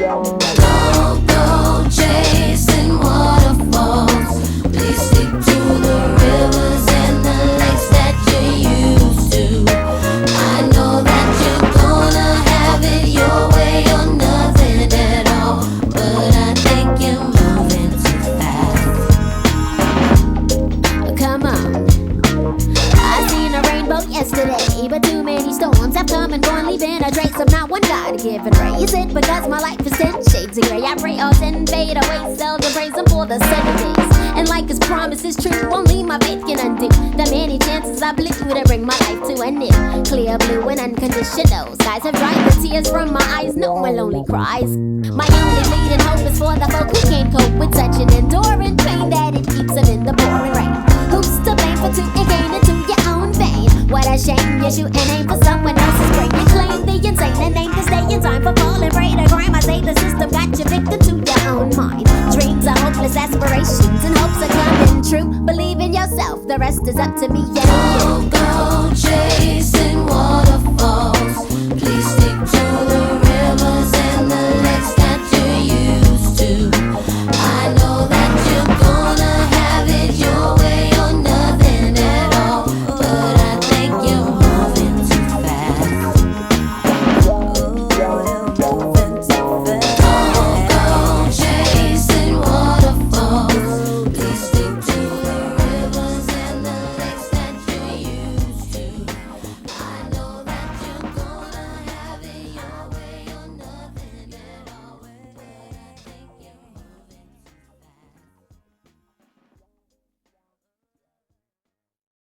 Go chasing waterfalls. Please stick to the rivers and the lakes that you used to. I know that you're gonna have it your way or nothing at all, but I think you're moving too fast. Come on. I seen a rainbow yesterday, but too many storms have come and gone, leaving a trace of not one God-given ray. Is it because my life is 10 shades of gray? I pray all sin fade away, seldom praise him for the sunny days. And like his promise is true, only my faith can undo the many chances I blew to bring my life to an end. Clear blue and unconditional skies have dried the tears from my eyes, no more lonely cries. My only leading hope is for the folk who can't cope with such an enduring pain that it keeps them in the pouring rain. Who's to blame for two and gain into your own vein? What a shame, you're shooting aim for someone else's brain. You claim the insane